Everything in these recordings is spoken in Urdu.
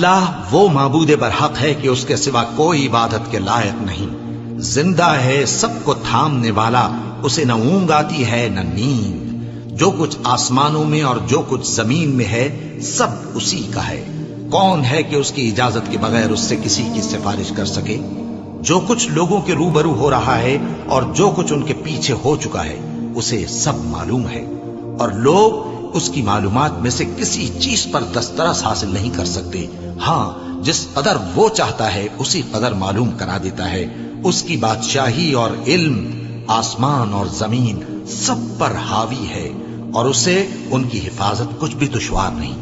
اللہ وہ معبود برحق ہے کہ اس کے سوا کوئی عبادت کے لائق نہیں، زندہ ہے، سب کو تھامنے والا، اسے نہ اونگ آتی ہے نہ نیند، جو کچھ آسمانوں میں اور جو کچھ زمین میں ہے سب اسی کا ہے۔ کون ہے کہ اس کی اجازت کے بغیر اس سے کسی کی سفارش کر سکے؟ جو کچھ لوگوں کے روبرو ہو رہا ہے اور جو کچھ ان کے پیچھے ہو چکا ہے اسے سب معلوم ہے، اور لوگ اس کی معلومات میں سے کسی چیز پر دسترس حاصل نہیں کر سکتے۔ ہاں، جس قدر وہ چاہتا ہے اسی قدر معلوم کرا دیتا ہے۔ اس کی بادشاہی اور علم آسمان اور زمین سب پر حاوی ہے، اور اسے ان کی حفاظت کچھ بھی دشوار نہیں۔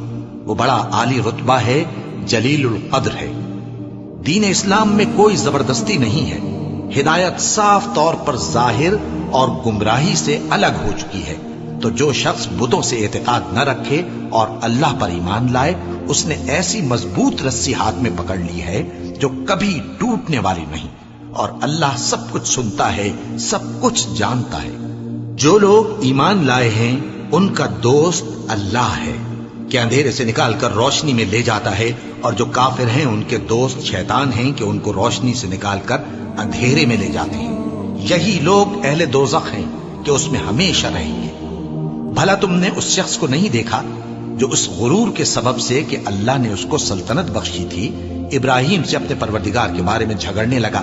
وہ بڑا عالی رتبہ ہے، جلیل القدر ہے۔ دین اسلام میں کوئی زبردستی نہیں ہے، ہدایت صاف طور پر ظاہر اور گمراہی سے الگ ہو چکی ہے۔ تو جو شخص بتوں سے اعتقاد نہ رکھے اور اللہ پر ایمان لائے، اس نے ایسی مضبوط رسی ہاتھ میں پکڑ لی ہے جو کبھی ٹوٹنے والی نہیں، اور اللہ سب کچھ سنتا ہے، سب کچھ جانتا ہے۔ جو لوگ ایمان لائے ہیں ان کا دوست اللہ ہے کہ اندھیرے سے نکال کر روشنی میں لے جاتا ہے، اور جو کافر ہیں ان کے دوست شیطان ہیں کہ ان کو روشنی سے نکال کر اندھیرے میں لے جاتے ہیں۔ یہی لوگ اہل دوزخ ہیں کہ اس میں ہمیشہ رہیں گے۔ بھلا تم نے اس شخص کو نہیں دیکھا جو اس غرور کے سبب سے کہ اللہ نے اس کو سلطنت بخشی تھی، ابراہیم سے اپنے پروردگار کے بارے میں جھگڑنے لگا؟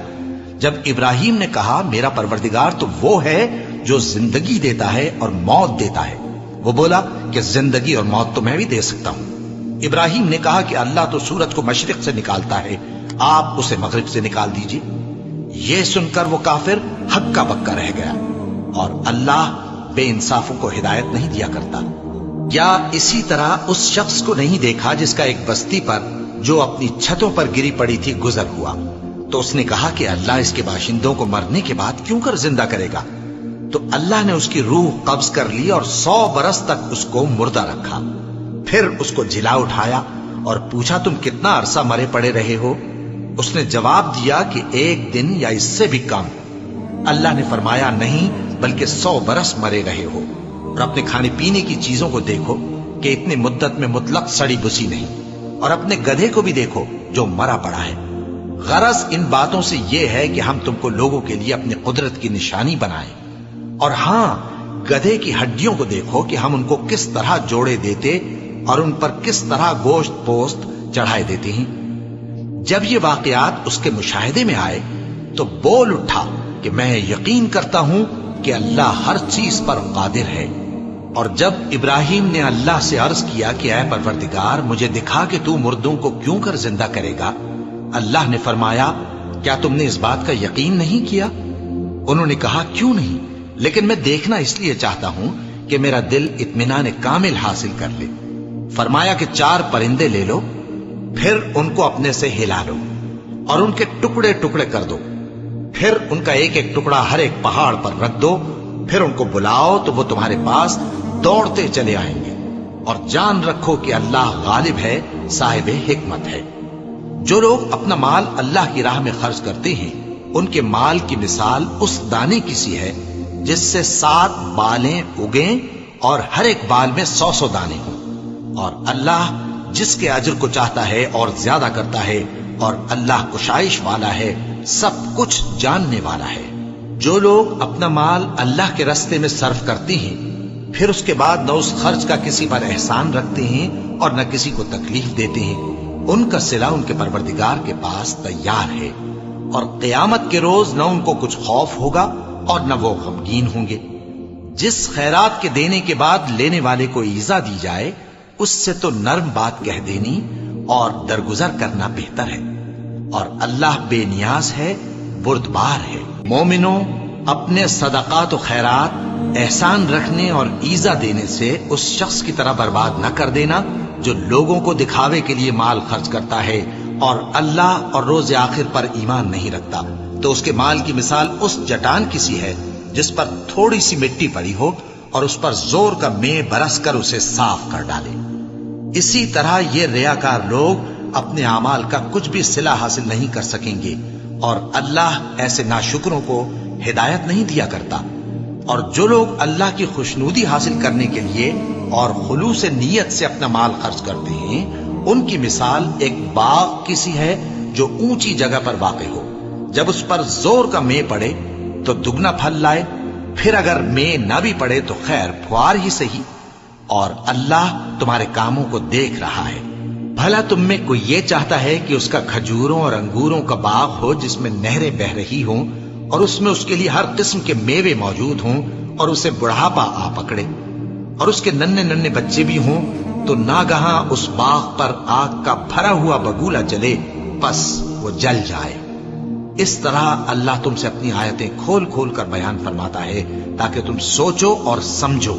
جب ابراہیم نے کہا میرا پروردگار تو وہ ہے جو زندگی دیتا ہے اور موت دیتا ہے، وہ بولا کہ زندگی اور موت تو میں بھی دے سکتا ہوں۔ ابراہیم نے کہا کہ اللہ تو سورج کو مشرق سے نکالتا ہے، آپ اسے مغرب سے نکال دیجیے۔ یہ سن کر وہ کافر ہکا بکا رہ گیا، اور اللہ بے انصافوں کو ہدایت نہیں دیا کرتا۔ کیا اسی طرح اس شخص کو نہیں دیکھا جس کا ایک بستی پر جو اپنی چھتوں پر گری پڑی تھی گزر ہوا، تو اس نے کہا کہ اللہ اس کے باشندوں کو مرنے کے بعد کیوں کر زندہ کرے گا؟ تو اللہ نے اس کی روح قبض کر لی اور 100 برس تک اس کو مردہ رکھا۔ پھر اس کو جلا اٹھایا اور پوچھا تم کتنا عرصہ مرے پڑے رہے ہو؟ اس نے جواب دیا کہ 1 دن یا اس سے بھی کم۔ اللہ نے فرمایا نہیں بلکہ 100 برس مرے رہے ہو، اور اپنے کھانے پینے کی چیزوں کو دیکھو کہ اتنی مدت میں مطلق سڑی بسی نہیں، اور اپنے گدھے کو بھی دیکھو جو مرا پڑا ہے۔ غرض ان باتوں سے یہ ہے کہ ہم تم کو لوگوں کے لیے اپنی قدرت کی نشانی بنائیں، اور ہاں، گدھے کی ہڈیوں کو دیکھو کہ ہم ان کو کس طرح جوڑے دیتے اور ان پر کس طرح گوشت پوست چڑھائے دیتے ہیں۔ جب یہ واقعات اس کے مشاہدے میں آئے تو بول اٹھا کہ میں یقین کرتا ہوں کہ اللہ ہر چیز پر قادر ہے۔ اور جب ابراہیم نے اللہ سے عرض کیا کہ اے پروردگار مجھے دکھا کہ تو مردوں کو کیوں کر زندہ کرے گا، اللہ نے فرمایا کیا تم نے اس بات کا یقین نہیں کیا؟ انہوں نے کہا کیوں نہیں، لیکن میں دیکھنا اس لیے چاہتا ہوں کہ میرا دل اطمینان کامل حاصل کر لے۔ فرمایا کہ 4 پرندے لے لو، پھر ان کو اپنے سے ہلا لو اور ان کے ٹکڑے ٹکڑے کر دو، پھر ان کا ایک ایک ٹکڑا ہر ایک پہاڑ پر رکھ دو، پھر ان کو بلاؤ تو وہ تمہارے پاس دوڑتے چلے آئیں گے، اور جان رکھو کہ اللہ غالب ہے، صاحب حکمت ہے۔ جو لوگ اپنا مال اللہ کی راہ میں خرچ کرتے ہیں ان کے مال کی مثال اس دانے کی سی ہے جس سے 7 بالیں اگیں اور ہر ایک بال میں 100 دانے ہوں، اور اللہ جس کے اجر کو چاہتا ہے اور زیادہ کرتا ہے، اور اللہ کشائش والا ہے، سب کچھ جاننے والا ہے۔ جو لوگ اپنا مال اللہ کے راستے میں صرف کرتے ہیں پھر اس کے بعد نہ اس خرچ کا کسی پر احسان رکھتے ہیں اور نہ کسی کو تکلیف دیتے ہیں، ان کا صلہ ان کے پروردگار کے پاس تیار ہے، اور قیامت کے روز نہ ان کو کچھ خوف ہوگا اور نہ وہ غمگین ہوں گے۔ جس خیرات کے دینے کے بعد لینے والے کو ایذا دی جائے اس سے تو نرم بات کہہ دینی اور درگزر کرنا بہتر ہے، اور اللہ بے نیاز ہے، بردبار ہے۔ مومنوں، اپنے صدقات و خیرات احسان رکھنے اور ایذا دینے سے اس شخص کی طرح برباد نہ کر دینا جو لوگوں کو دکھاوے کے لیے مال خرچ کرتا ہے اور اللہ اور روز آخر پر ایمان نہیں رکھتا، تو اس کے مال کی مثال اس چٹان کی سی ہے جس پر تھوڑی سی مٹی پڑی ہو اور اس پر زور کا مے برس کر اسے صاف کر ڈالے۔ اسی طرح یہ ریاکار لوگ اپنے اعمال کا کچھ بھی صلہ حاصل نہیں کر سکیں گے، اور اللہ ایسے ناشکروں کو ہدایت نہیں دیا کرتا۔ اور جو لوگ اللہ کی خوشنودی حاصل کرنے کے لیے اور خلوص نیت سے اپنا مال خرچ کرتے ہیں ان کی مثال ایک باغ کی سی ہے جو اونچی جگہ پر واقع ہو، جب اس پر زور کا مے پڑے تو دگنا پھل لائے، پھر اگر مے نہ بھی پڑے تو خیر پھوار ہی صحیح، اور اللہ تمہارے کاموں کو دیکھ رہا ہے۔ بھلا تم میں کوئی یہ چاہتا ہے کہ اس کا کھجوروں اور انگوروں کا باغ ہو جس میں نہریں بہ رہی ہوں اور اس میں اس کے لیے ہر قسم کے میوے موجود ہوں اور اسے بڑھاپا آ پکڑے اور اس کے ننھے ننھے بچے بھی ہوں، تو ناگہاں اس باغ پر آگ کا بھرا ہوا بگولا چلے، پس وہ جل جائے۔ اس طرح اللہ تم سے اپنی آیتیں کھول کھول کر بیان فرماتا ہے تاکہ تم سوچو اور سمجھو۔